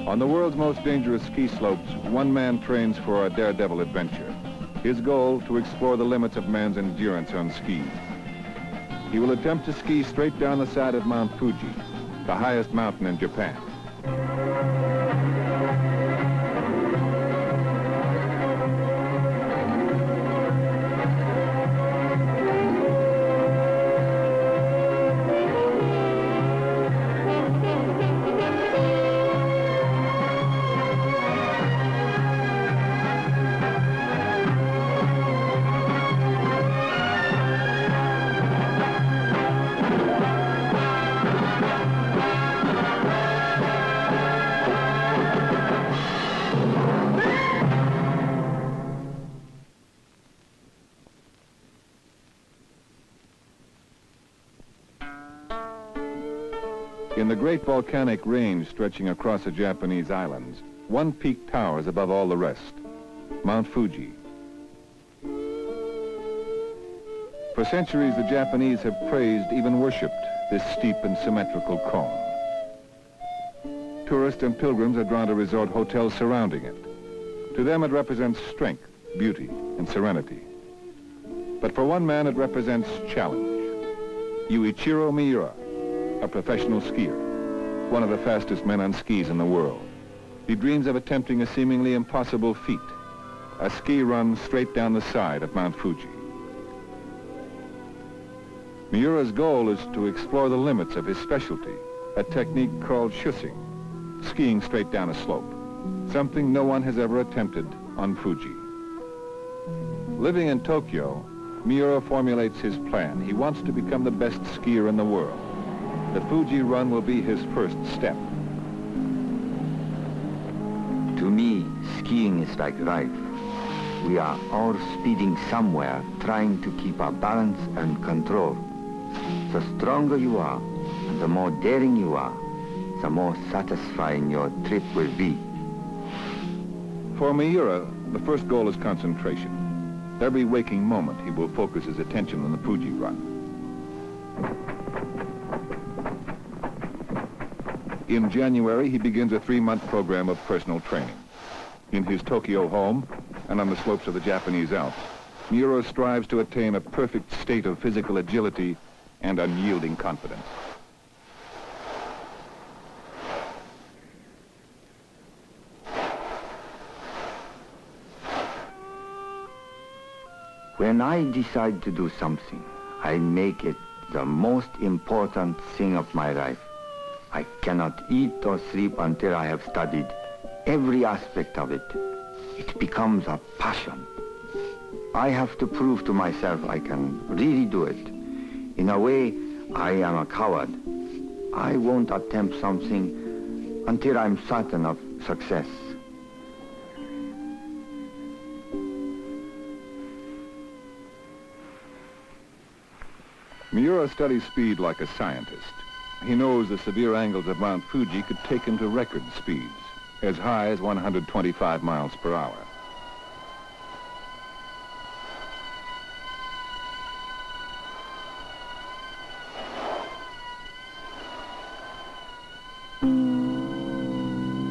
On the world's most dangerous ski slopes, one man trains for a daredevil adventure. His goal, to explore the limits of man's endurance on skis. He will attempt to ski straight down the side of Mount Fuji, the highest mountain in Japan. In the great volcanic range stretching across the Japanese islands, one peak towers above all the rest, Mount Fuji. For centuries, the Japanese have praised, even worshipped, this steep and symmetrical cone. Tourists and pilgrims are drawn to resort hotels surrounding it. To them, it represents strength, beauty, and serenity. But for one man, it represents challenge. Yuichiro Miura, a professional skier, one of the fastest men on skis in the world. He dreams of attempting a seemingly impossible feat, a ski run straight down the side of Mount Fuji. Miura's goal is to explore the limits of his specialty, a technique called shussing, skiing straight down a slope, something no one has ever attempted on Fuji. Living in Tokyo, Miura formulates his plan. He wants to become the best skier in the world. The Fuji run will be his first step. To me, skiing is like life. We are all speeding somewhere, trying to keep our balance and control. The stronger you are, and the more daring you are, the more satisfying your trip will be. For Miura, the first goal is concentration. Every waking moment, he will focus his attention on the Fuji run. In January, he begins a 3-month program of personal training. In his Tokyo home and on the slopes of the Japanese Alps, Miura strives to attain a perfect state of physical agility and unyielding confidence. When I decide to do something, I make it the most important thing of my life. I cannot eat or sleep until I have studied every aspect of it. It becomes a passion. I have to prove to myself I can really do it. In a way, I am a coward. I won't attempt something until I'm certain of success. Miura studies speed like a scientist. He knows the severe angles of Mount Fuji could take him to record speeds, as high as 125 miles per hour.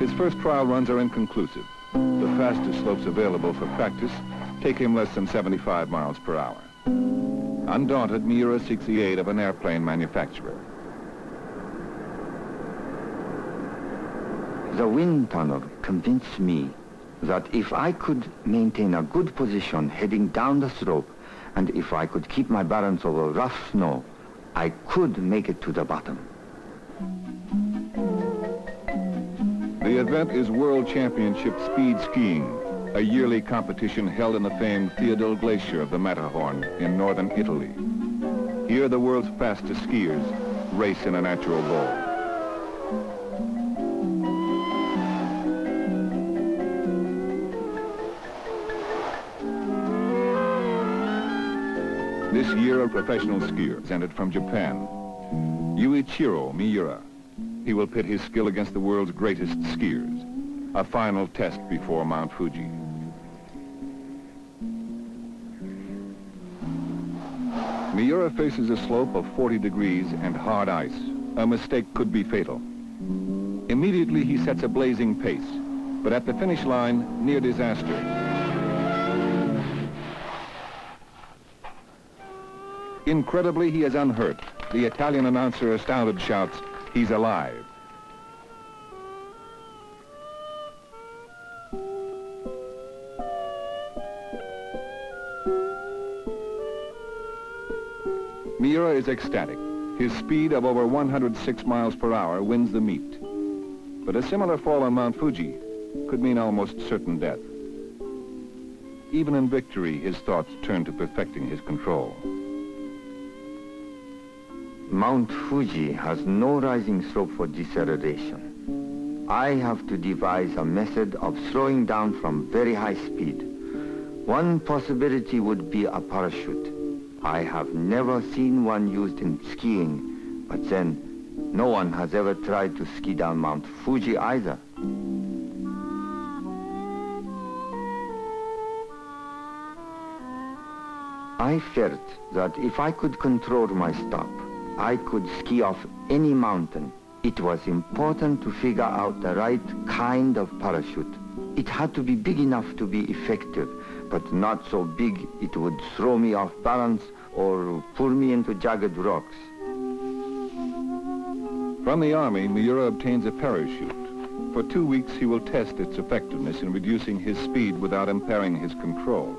His first trial runs are inconclusive. The fastest slopes available for practice take him less than 75 miles per hour. Undaunted, Miura seeks the aid of an airplane manufacturer. The wind tunnel convinced me that if I could maintain a good position heading down the slope, and if I could keep my balance over rough snow, I could make it to the bottom. The event is World Championship Speed Skiing, a yearly competition held in the famed Theodule Glacier of the Matterhorn in northern Italy. Here, the world's fastest skiers race in a natural bowl. This year, a professional skier presented from Japan, Yuichiro Miura. He will pit his skill against the world's greatest skiers. A final test before Mount Fuji. Miura faces a slope of 40 degrees and hard ice. A mistake could be fatal. Immediately he sets a blazing pace, but at the finish line, near disaster. Incredibly, he is unhurt. The Italian announcer, astounded, shouts, "He's alive." Miura is ecstatic. His speed of over 106 miles per hour wins the meet. But a similar fall on Mount Fuji could mean almost certain death. Even in victory, his thoughts turn to perfecting his control. Mount Fuji has no rising slope for deceleration. I have to devise a method of slowing down from very high speed. One possibility would be a parachute. I have never seen one used in skiing, but then no one has ever tried to ski down Mount Fuji either. I felt that if I could control my stop, I could ski off any mountain. It was important to figure out the right kind of parachute. It had to be big enough to be effective, but not so big it would throw me off balance or pull me into jagged rocks. From the Army, Miura obtains a parachute. For 2 weeks, he will test its effectiveness in reducing his speed without impairing his control.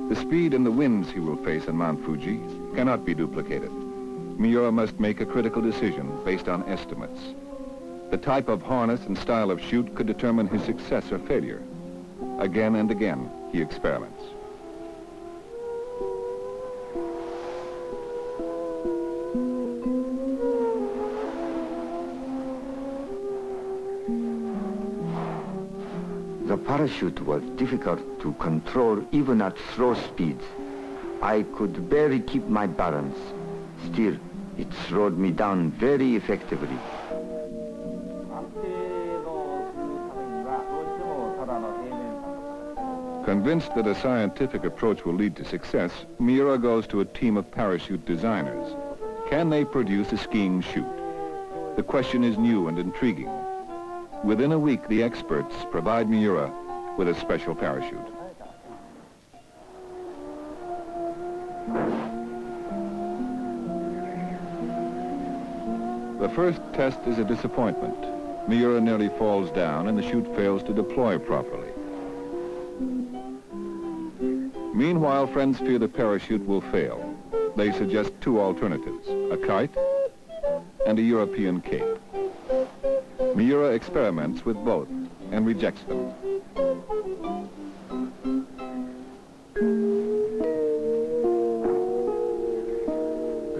The speed and the winds he will face on Mount Fuji cannot be duplicated. Miura must make a critical decision based on estimates. The type of harness and style of chute could determine his success or failure. Again and again, he experiments. The parachute was difficult to control even at slow speeds. I could barely keep my balance. Still, it slowed me down very effectively. Convinced that a scientific approach will lead to success, Miura goes to a team of parachute designers. Can they produce a skiing chute? The question is new and intriguing. Within a week, the experts provide Miura with a special parachute. The first test is a disappointment. Miura nearly falls down and the chute fails to deploy properly. Meanwhile, friends fear the parachute will fail. They suggest 2 alternatives, a kite and a European cape. Miura experiments with both and rejects them.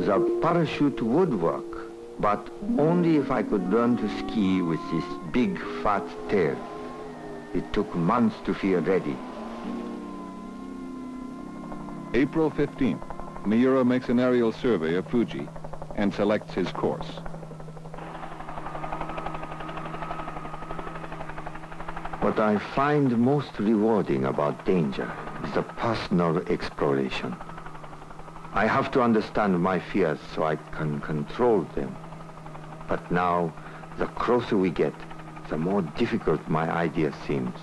The parachute would work, but only if I could learn to ski with this big fat tail. It took months to feel ready. April 15th, Miura makes an aerial survey of Fuji and selects his course. What I find most rewarding about danger is the personal exploration. I have to understand my fears so I can control them. But now, the closer we get, the more difficult my idea seems.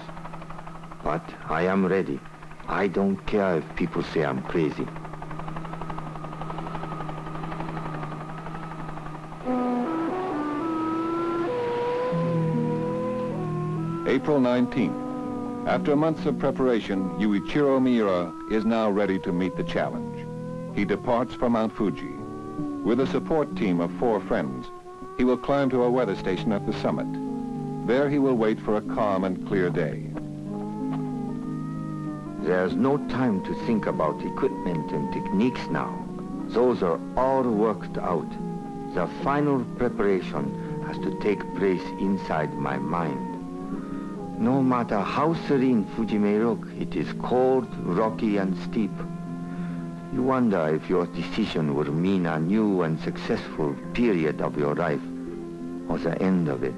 But I am ready. I don't care if people say I'm crazy. April 19th. After months of preparation, Yuichiro Miura is now ready to meet the challenge. He departs for Mount Fuji. With a support team of 4 friends, he will climb to a weather station at the summit. There he will wait for a calm and clear day. There's no time to think about equipment and techniques now. Those are all worked out. The final preparation has to take place inside my mind. No matter how serene Fuji may look, it is cold, rocky, and steep. You wonder if your decision will mean a new and successful period of your life, or the end of it.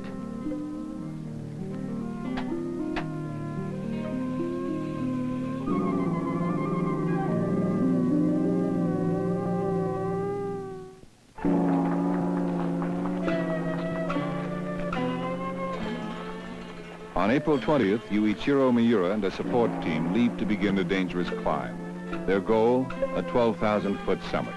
On April 20th, Yuichiro Miura and a support team leave to begin a dangerous climb. Their goal, a 12,000-foot summit.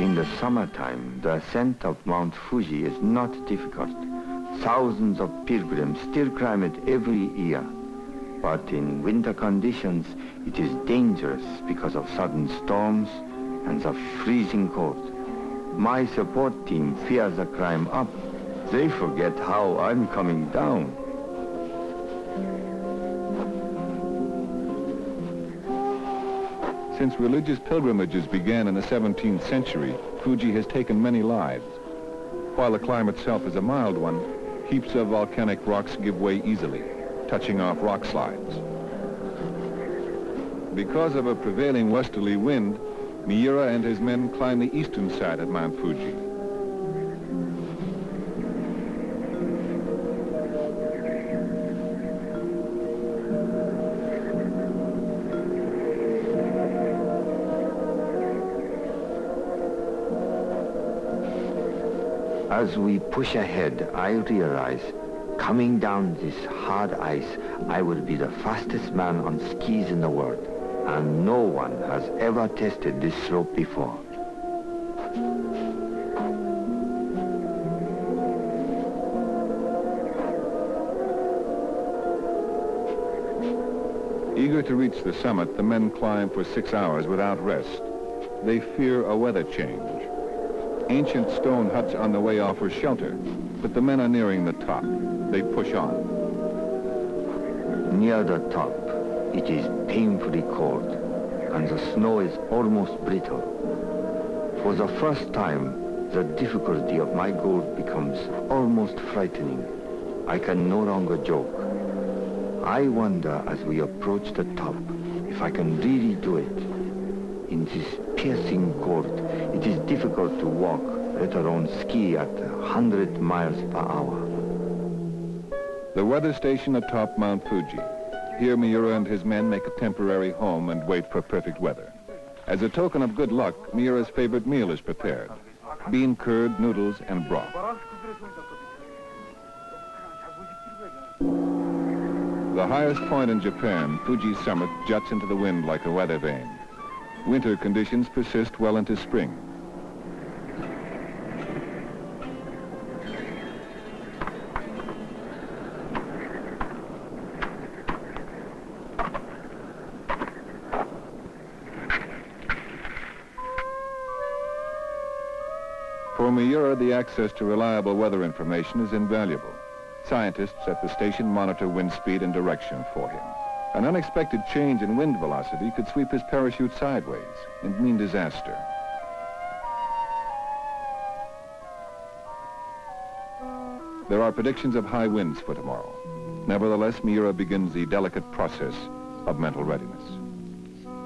In the summertime, the ascent of Mount Fuji is not difficult. Thousands of pilgrims still climb it every year. But in winter conditions, it is dangerous because of sudden storms and the freezing cold. My support team fears the climb up. They forget how I'm coming down. Since religious pilgrimages began in the 17th century, Fuji has taken many lives. While the climb itself is a mild one, heaps of volcanic rocks give way easily, touching off rock slides. Because of a prevailing westerly wind, Miura and his men climb the eastern side of Mount Fuji. As we push ahead, I realize, coming down this hard ice, I will be the fastest man on skis in the world. And no one has ever tested this slope before. Eager to reach the summit, the men climb for 6 hours without rest. They fear a weather change. Ancient stone huts on the way offer shelter, but the men are nearing the top. They push on. Near the top, it is painfully cold, and the snow is almost brittle. For the first time, the difficulty of my goal becomes almost frightening. I can no longer joke. I wonder as we approach the top if I can really do it. In this piercing cold, it is difficult to walk, let alone ski at 100 miles per hour. The weather station atop Mount Fuji. Here Miura and his men make a temporary home and wait for perfect weather. As a token of good luck, Miura's favorite meal is prepared. Bean curd, noodles, and broth. The highest point in Japan, Fuji's summit juts into the wind like a weather vane. Winter conditions persist well into spring. For Miura, the access to reliable weather information is invaluable. Scientists at the station monitor wind speed and direction for him. An unexpected change in wind velocity could sweep his parachute sideways and mean disaster. There are predictions of high winds for tomorrow. Nevertheless, Miura begins the delicate process of mental readiness.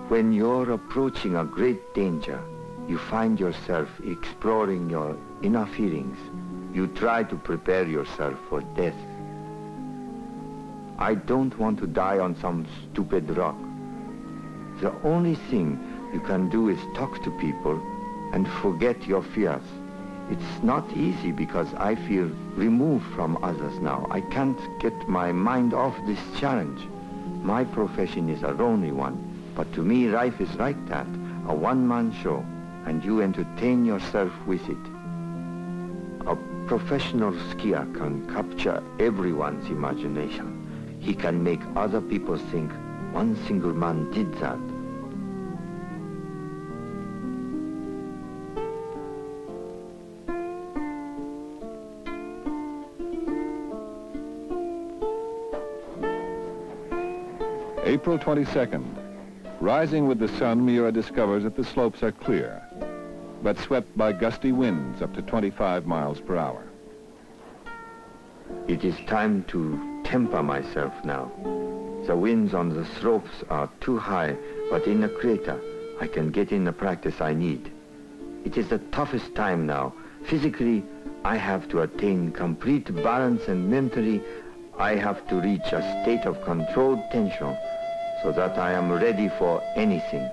When you're approaching a great danger, you find yourself exploring your inner feelings. You try to prepare yourself for death. I don't want to die on some stupid rock. The only thing you can do is talk to people and forget your fears. It's not easy because I feel removed from others now. I can't get my mind off this challenge. My profession is a lonely one, but to me life is like that, a one-man show, and you entertain yourself with it. A professional skier can capture everyone's imagination. He can make other people think one single man did that. April 22nd. Rising with the sun, Miura discovers that the slopes are clear, but swept by gusty winds up to 25 miles per hour. It is time to temper myself now. The winds on the slopes are too high, but in the crater, I can get in the practice I need. It is the toughest time now. Physically, I have to attain complete balance, and mentally, I have to reach a state of controlled tension so that I am ready for anything.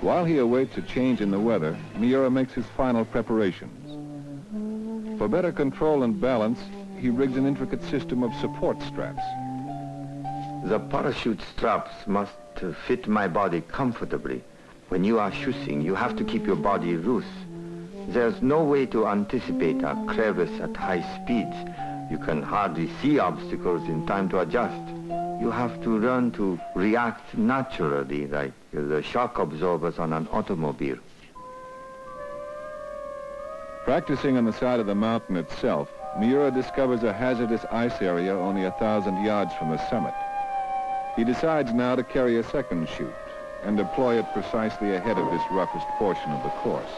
While he awaits a change in the weather, Miura makes his final preparations. For better control and balance, he rigs an intricate system of support straps. The parachute straps must fit my body comfortably. When you are shooting, you have to keep your body loose. There's no way to anticipate a crevice at high speeds. You can hardly see obstacles in time to adjust. You have to learn to react naturally, like the shock absorbers on an automobile. Practicing on the side of the mountain itself, Miura discovers a hazardous ice area only 1,000 yards from the summit. He decides now to carry a second chute and deploy it precisely ahead of this roughest portion of the course.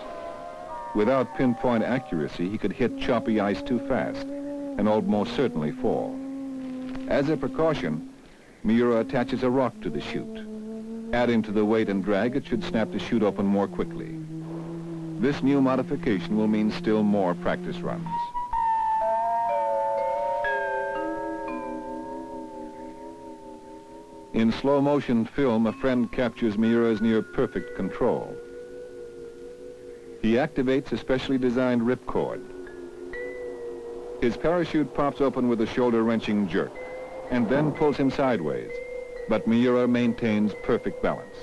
Without pinpoint accuracy, he could hit choppy ice too fast and almost certainly fall. As a precaution, Miura attaches a rock to the chute. Adding to the weight and drag, it should snap the chute open more quickly. This new modification will mean still more practice runs. In slow-motion film, a friend captures Miura's near-perfect control. He activates a specially designed ripcord. His parachute pops open with a shoulder-wrenching jerk and then pulls him sideways, but Miura maintains perfect balance.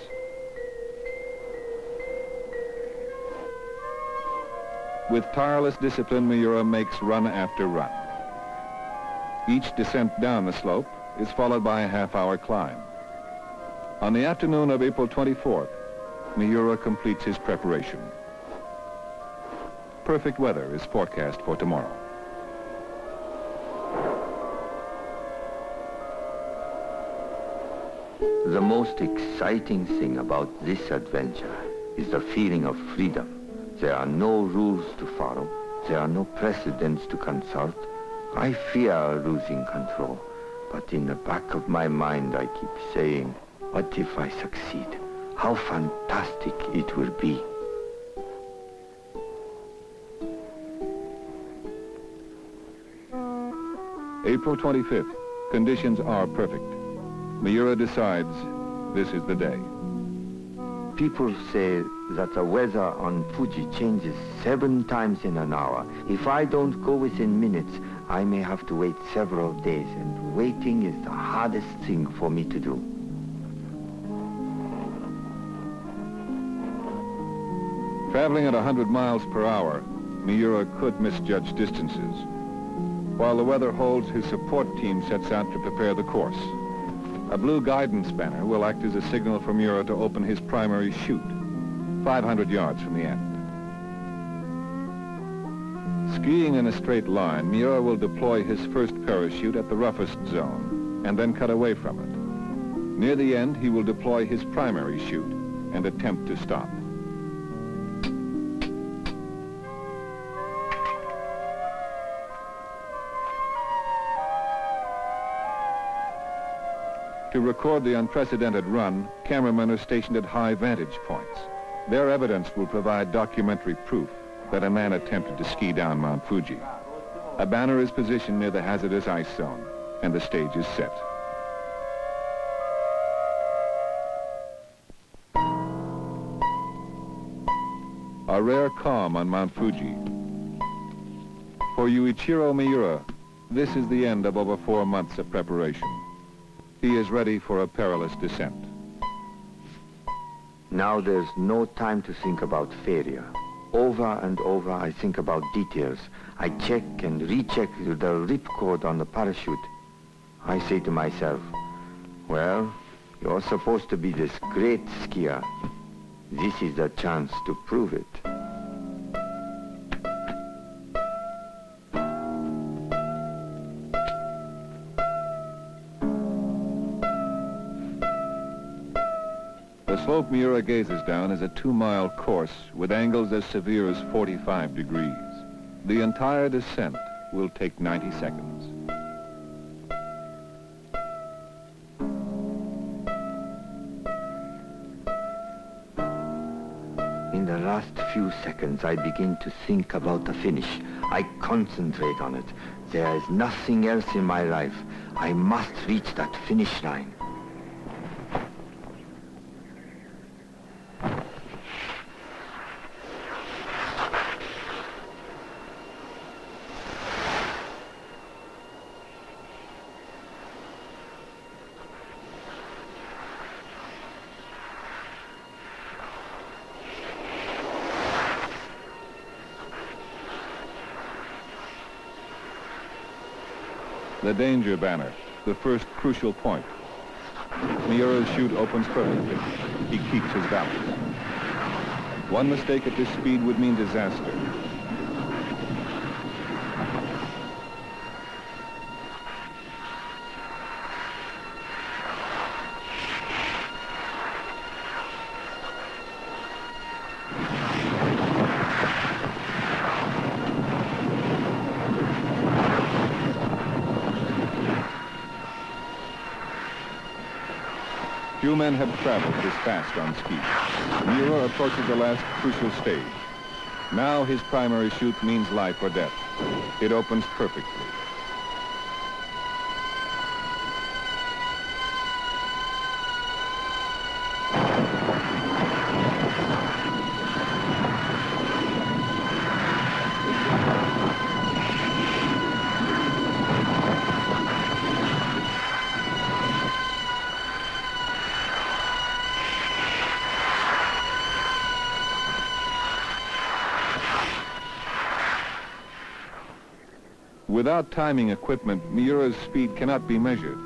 With tireless discipline, Miura makes run after run. Each descent down the slope is followed by a half-hour climb. On the afternoon of April 24th, Miura completes his preparation. Perfect weather is forecast for tomorrow. The most exciting thing about this adventure is the feeling of freedom. There are no rules to follow. There are no precedents to consult. I fear losing control, but in the back of my mind I keep saying, what if I succeed? How fantastic it will be. April 25th, conditions are perfect. Miura decides this is the day. People say that the weather on Fuji changes 7 times in an hour. If I don't go within minutes, I may have to wait several days, and waiting is the hardest thing for me to do. Traveling at 100 miles per hour, Miura could misjudge distances. While the weather holds, his support team sets out to prepare the course. A blue guidance banner will act as a signal for Miura to open his primary chute, 500 yards from the end. Skiing in a straight line, Miura will deploy his first parachute at the roughest zone and then cut away from it. Near the end, he will deploy his primary chute and attempt to stop. To record the unprecedented run, cameramen are stationed at high vantage points. Their evidence will provide documentary proof that a man attempted to ski down Mount Fuji. A banner is positioned near the hazardous ice zone, and the stage is set. A rare calm on Mount Fuji. For Yuichiro Miura, this is the end of over 4 months of preparation. He is ready for a perilous descent. Now there's no time to think about failure. Over and over I think about details. I check and recheck the ripcord on the parachute. I say to myself, well, you're supposed to be this great skier. This is the chance to prove it. The slope Miura gazes down is a 2-mile course with angles as severe as 45 degrees. The entire descent will take 90 seconds. In the last few seconds, I begin to think about the finish. I concentrate on it. There is nothing else in my life. I must reach that finish line. The danger banner, the first crucial point. Miura's chute opens perfectly. He keeps his balance. One mistake at this speed would mean disaster. Few men have traveled this fast on skis. Miura approaches the last crucial stage. Now his primary chute means life or death. It opens perfectly. Without timing equipment, Miura's speed cannot be measured.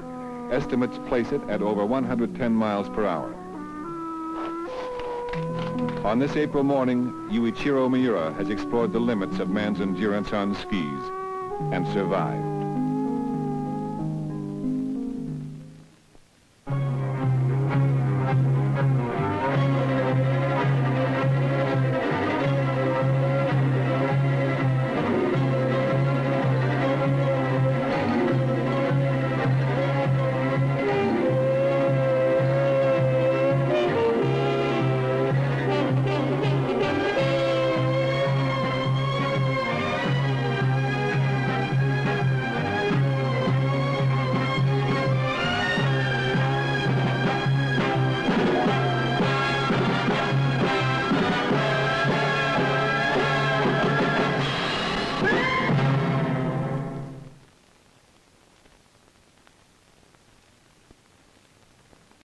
Estimates place it at over 110 miles per hour. On this April morning, Yuichiro Miura has explored the limits of man's endurance on skis and survived.